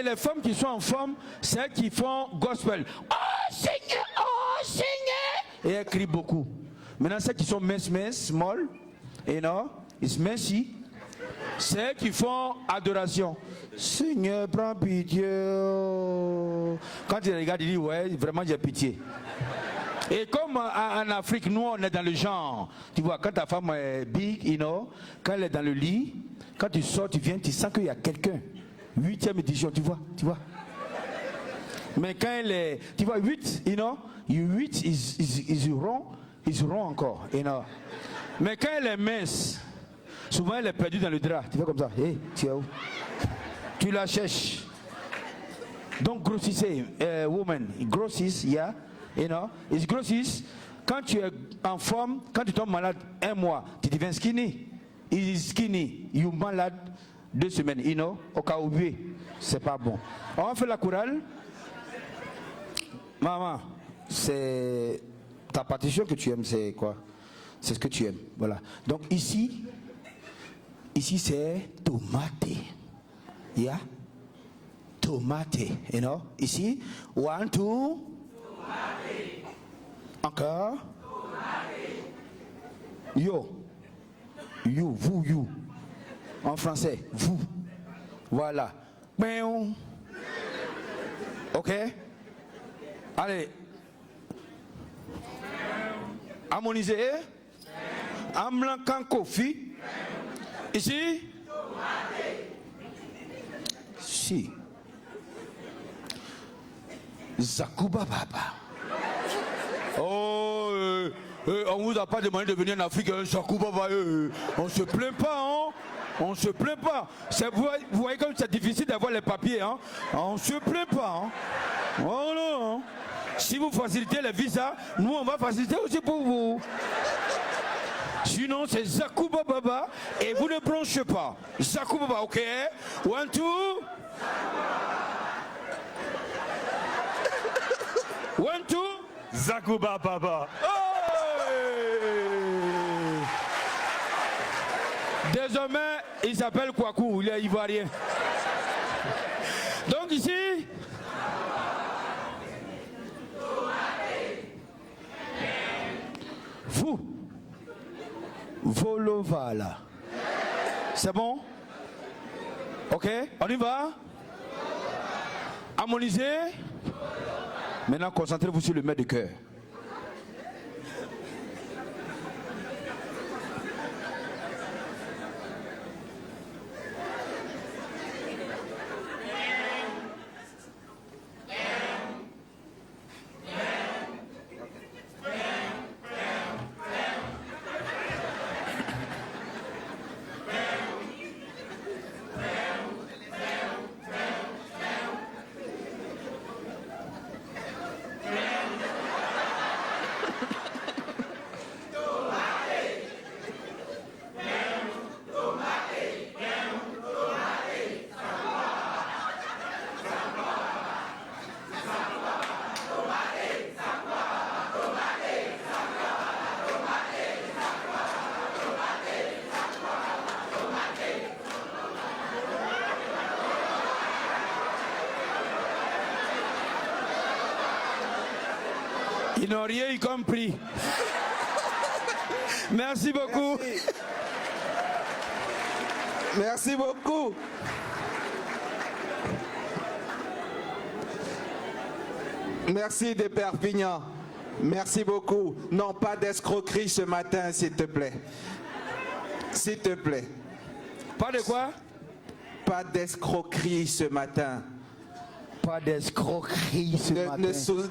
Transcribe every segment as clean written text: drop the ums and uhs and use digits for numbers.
Et les femmes qui sont en forme, c'est elles qui font gospel. Oh Seigneur, oh Seigneur. Et elles crient beaucoup. Maintenant, celles qui sont minces, small, you know, it's messy. C'est elles qui font adoration. Seigneur, prends pitié. Quand il regarde, il dit, ouais, vraiment, j'ai pitié. Et comme en Afrique, nous, on est dans le genre. Tu vois, quand ta femme est big, you know, quand elle est dans le lit, quand tu sors, tu viens, tu sens qu'il y a quelqu'un. 8e édition, tu vois. Mais quand elle est, tu vois, 8, you know, 8 is rond encore, you know. Mais quand elle est mince, souvent elle est perdue dans le drap. Tu fais comme ça, hey, tu es où? Tu la cherches. Donc grossissez, woman, grossis, yeah, you know, it's grossis. Quand tu es en forme, quand tu tombes malade 1 mois, tu deviens skinny. It is skinny, you malade 2 semaines, you know, au cas où c'est pas bon. On va faire la chorale. Maman, c'est ta partition que tu aimes, c'est quoi? C'est ce que tu aimes, voilà. Donc ici c'est tomate. Yeah? Tomate, you know? Ici, 1, 2. Tomate. Encore. Tomate. Yo. You, vous, you. En français, vous. Voilà. Ok? Allez. Harmoniser. Amlankan Kofi. Ici. Si. Zakuba Baba. Oh, on vous a pas demandé de venir en Afrique, Zakuba Baba. On se plaint pas, hein? On se plaint pas. Vous voyez comme c'est difficile d'avoir les papiers, hein? On se plaint pas, hein? Oh non. Si vous facilitez les visas, nous on va faciliter aussi pour vous. Sinon c'est Zakuba Baba et vous ne branchez pas. Zakuba Baba, ok? 1, 2. 1, 2. Zakuba Baba. Désormais, il s'appelle Kwaku, il est ivoirien. Donc ici, vous, Volovala. C'est bon? Ok, on y va? Harmonisez. Maintenant, concentrez-vous sur le maître de cœur. Ils n'ont rien compris. Merci beaucoup. Merci beaucoup. Merci de Perpignan. Merci beaucoup. Non, pas d'escroquerie ce matin, s'il te plaît. S'il te plaît. Pas de quoi? Pas d'escroquerie ce matin. Pas d'escroquerie ce matin.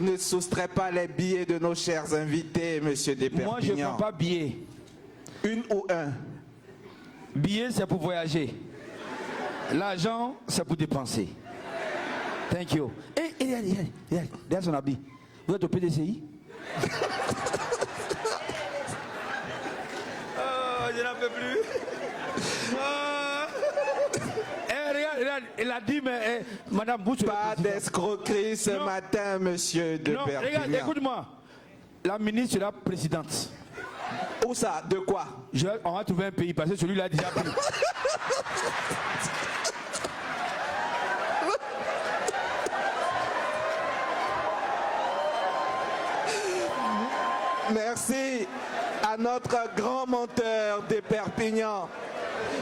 Ne soustrais pas les billets de nos chers invités, monsieur de Perpignan. Moi, je ne prends pas billet. Une ou un? Billet, c'est pour voyager. L'argent, c'est pour dépenser. Thank you. Et regarde son habit. Vous êtes au PDCI? Oh, je n'en peux plus. Regarde, il a dit, mais madame, vous... Pas d'escroquerie ce matin, monsieur de Perpignan. Regarde, écoute-moi. La ministre sera présidente. Où ça? De quoi? On va trouver un pays, parce que celui-là a déjà pris. Merci à notre grand menteur de Perpignan.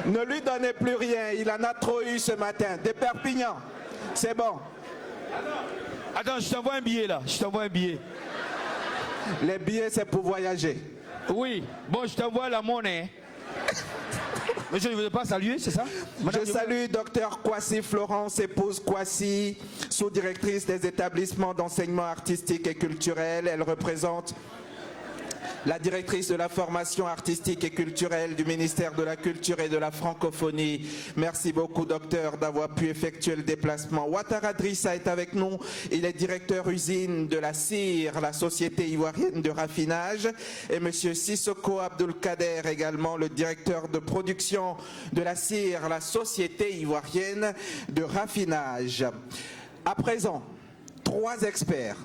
Ne lui donnez plus rien, il en a trop eu ce matin. De Perpignan, c'est bon. Attends, je t'envoie un billet là. Je t'envoie un billet. Les billets, c'est pour voyager. Oui. Bon, je t'envoie la monnaie. Monsieur, je ne veux pas saluer, c'est ça? Je salue Dr Kwasi Florence, épouse Kwasi, sous-directrice des établissements d'enseignement artistique et culturel. Elle représente la directrice de la formation artistique et culturelle du ministère de la Culture et de la Francophonie. Merci beaucoup, docteur, d'avoir pu effectuer le déplacement. Ouattara Drissa est avec nous. Il est directeur usine de la CIR, la Société ivoirienne de raffinage. Et monsieur Sissoko Abdulkader, également le directeur de production de la CIR, la Société ivoirienne de raffinage. À présent, 3 experts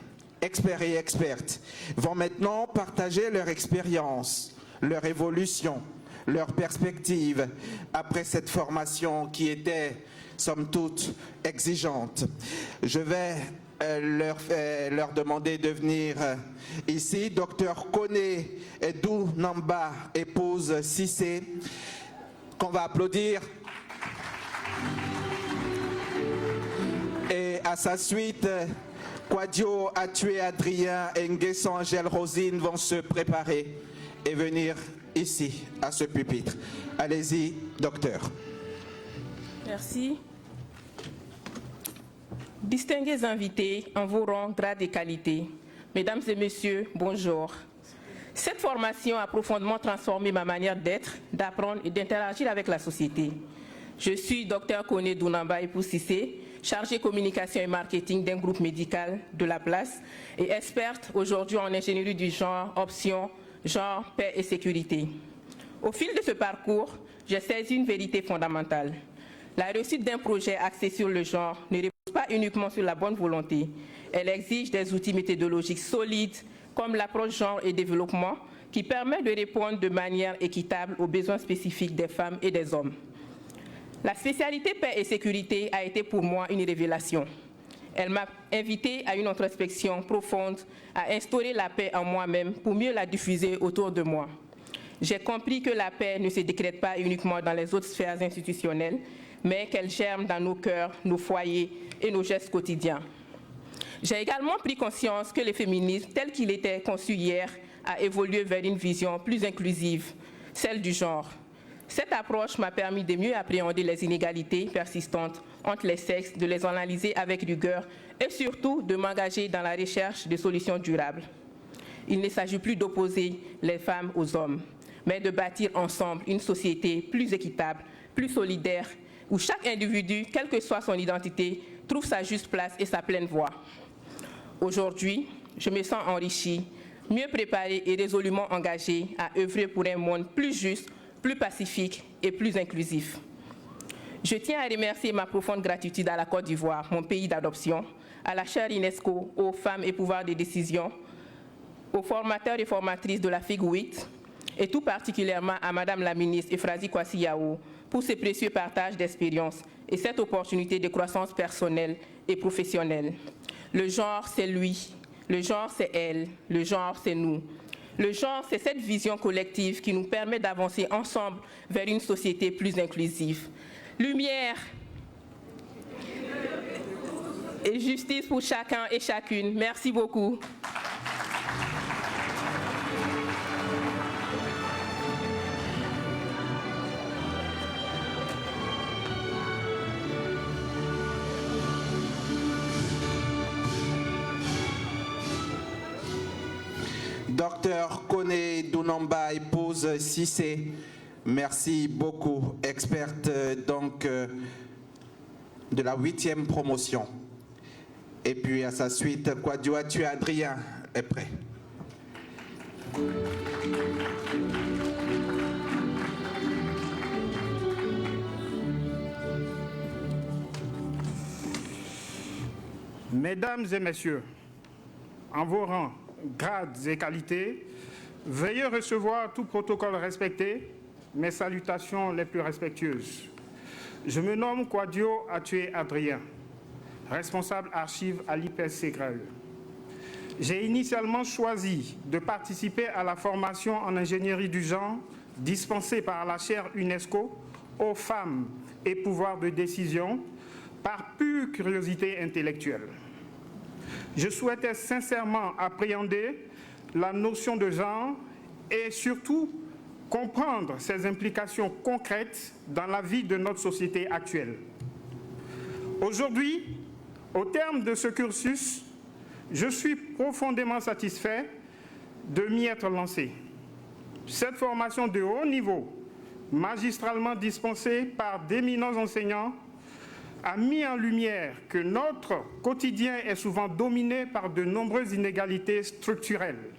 et expertes, vont maintenant partager leur expérience, leur évolution, leur perspective après cette formation qui était, somme toute, exigeante. Je vais leur demander de venir ici. Docteur Kone Edou Namba, épouse Cissé, qu'on va applaudir. Et à sa suite, Kwadio a tué Adrien et Nguesson Angèle Rosine vont se préparer et venir ici, à ce pupitre. Allez-y, docteur. Merci. Distingués invités en vos rangs, grades et qualités, mesdames et messieurs, bonjour. Cette formation a profondément transformé ma manière d'être, d'apprendre et d'interagir avec la société. Je suis Dr Kone Edou Namba, épouse Cissé, chargée communication et marketing d'un groupe médical de la place et experte aujourd'hui en ingénierie du genre, option, genre, paix et sécurité. Au fil de ce parcours, j'ai saisi une vérité fondamentale. La réussite d'un projet axé sur le genre ne repose pas uniquement sur la bonne volonté. Elle exige des outils méthodologiques solides comme l'approche genre et développement qui permet de répondre de manière équitable aux besoins spécifiques des femmes et des hommes. La spécialité paix et sécurité a été pour moi une révélation. Elle m'a invité à une introspection profonde, à instaurer la paix en moi-même pour mieux la diffuser autour de moi. J'ai compris que la paix ne se décrète pas uniquement dans les autres sphères institutionnelles, mais qu'elle germe dans nos cœurs, nos foyers et nos gestes quotidiens. J'ai également pris conscience que le féminisme, tel qu'il était conçu hier, a évolué vers une vision plus inclusive, celle du genre. Cette approche m'a permis de mieux appréhender les inégalités persistantes entre les sexes, de les analyser avec rigueur et surtout de m'engager dans la recherche de solutions durables. Il ne s'agit plus d'opposer les femmes aux hommes, mais de bâtir ensemble une société plus équitable, plus solidaire, où chaque individu, quelle que soit son identité, trouve sa juste place et sa pleine voix. Aujourd'hui, je me sens enrichie, mieux préparée et résolument engagée à œuvrer pour un monde plus juste, plus pacifique et plus inclusif. Je tiens à remercier ma profonde gratitude à la Côte d'Ivoire, mon pays d'adoption, à la chaire UNESCO, aux femmes et pouvoirs de décision, aux formateurs et formatrices de la FIG 8, et tout particulièrement à Madame la ministre Efrazi Kwasi Yao pour ce précieux partage d'expériences et cette opportunité de croissance personnelle et professionnelle. Le genre, c'est lui, le genre, c'est elle, le genre, c'est nous. Le genre, c'est cette vision collective qui nous permet d'avancer ensemble vers une société plus inclusive. Lumière et justice pour chacun et chacune. Merci beaucoup. Docteur Kone Edou Namba, épouse Cissé, merci beaucoup, experte donc de la 8e promotion. Et puis à sa suite, Kwadio Atué Adrien est prêt. Mesdames et messieurs, en vos rangs, grades et qualités, veuillez recevoir tout protocole respecté, mes salutations les plus respectueuses. Je me nomme Kwadio Atué Adrien, responsable archives à l'IPS Ségrel. J'ai initialement choisi de participer à la formation en ingénierie du genre dispensée par la chaire UNESCO aux femmes et pouvoir de décision par pure curiosité intellectuelle. Je souhaitais sincèrement appréhender la notion de genre et surtout comprendre ses implications concrètes dans la vie de notre société actuelle. Aujourd'hui, au terme de ce cursus, je suis profondément satisfait de m'y être lancé. Cette formation de haut niveau, magistralement dispensée par d'éminents enseignants, a mis en lumière que notre quotidien est souvent dominé par de nombreuses inégalités structurelles.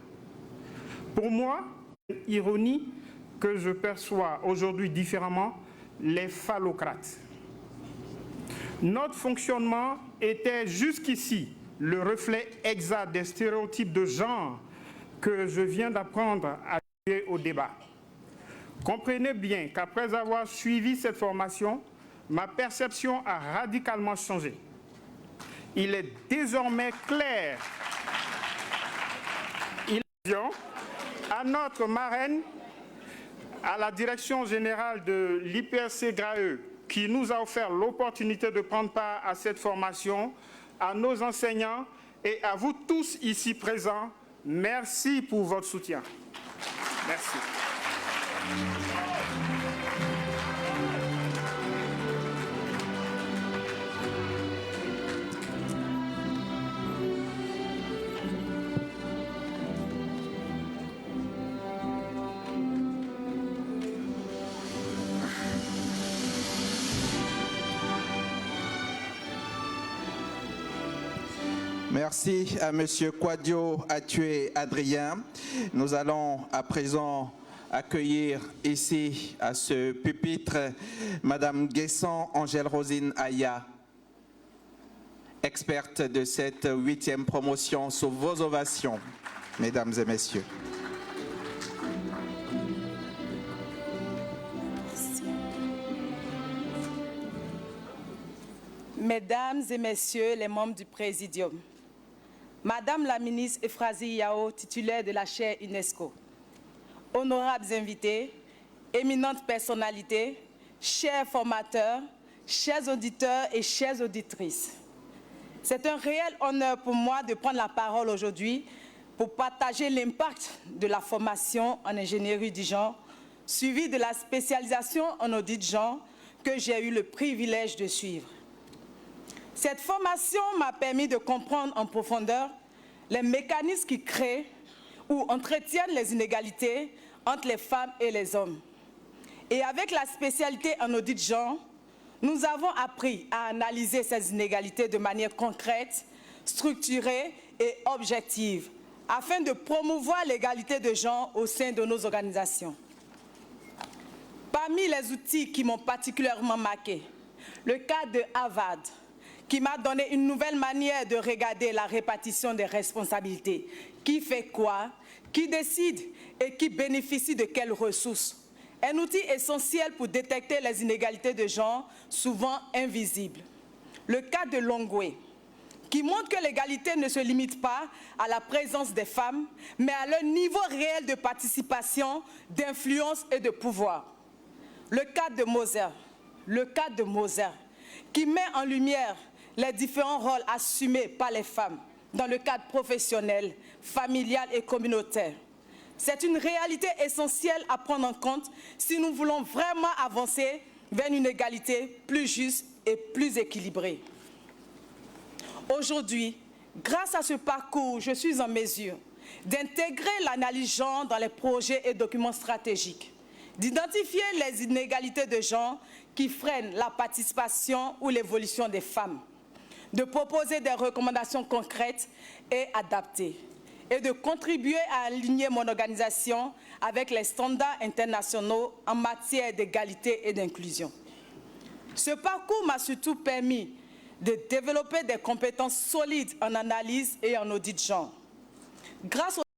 Pour moi, ironie que je perçois aujourd'hui différemment, les phallocrates. Notre fonctionnement était jusqu'ici le reflet exact des stéréotypes de genre que je viens d'apprendre à lier au débat. Comprenez bien qu'après avoir suivi cette formation, ma perception a radicalement changé. Il est désormais clair à notre marraine, à la direction générale de l'IPRC-GRAE, qui nous a offert l'opportunité de prendre part à cette formation, à nos enseignants et à vous tous ici présents, merci pour votre soutien. Merci. Merci à M. Kwadio Atué Adrien. Nous allons à présent accueillir ici à ce pupitre Mme Guesson Angèle Rosine Aya, experte de cette 8e promotion, sous vos ovations, mesdames et messieurs. Mesdames et messieurs les membres du Présidium, Madame la ministre Euphrasie Yao, titulaire de la chaire UNESCO, honorables invités, éminentes personnalités, chers formateurs, chers auditeurs et chères auditrices. C'est un réel honneur pour moi de prendre la parole aujourd'hui pour partager l'impact de la formation en ingénierie du genre, suivie de la spécialisation en audit genre que j'ai eu le privilège de suivre. Cette formation m'a permis de comprendre en profondeur les mécanismes qui créent ou entretiennent les inégalités entre les femmes et les hommes. Et avec la spécialité en audit genre, nous avons appris à analyser ces inégalités de manière concrète, structurée et objective, afin de promouvoir l'égalité de genre au sein de nos organisations. Parmi les outils qui m'ont particulièrement marqué, le cas de Harvard, qui m'a donné une nouvelle manière de regarder la répartition des responsabilités. Qui fait quoi, qui décide et qui bénéficie de quelles ressources. Un outil essentiel pour détecter les inégalités de genre, souvent invisibles. Le cas de Longwe, qui montre que l'égalité ne se limite pas à la présence des femmes, mais à leur niveau réel de participation, d'influence et de pouvoir. Le cas de Moser, qui met en lumière les différents rôles assumés par les femmes dans le cadre professionnel, familial et communautaire. C'est une réalité essentielle à prendre en compte si nous voulons vraiment avancer vers une égalité plus juste et plus équilibrée. Aujourd'hui, grâce à ce parcours, je suis en mesure d'intégrer l'analyse genre dans les projets et documents stratégiques, d'identifier les inégalités de genre qui freinent la participation ou l'évolution des femmes, de proposer des recommandations concrètes et adaptées, et de contribuer à aligner mon organisation avec les standards internationaux en matière d'égalité et d'inclusion. Ce parcours m'a surtout permis de développer des compétences solides en analyse et en audit genre. Grâce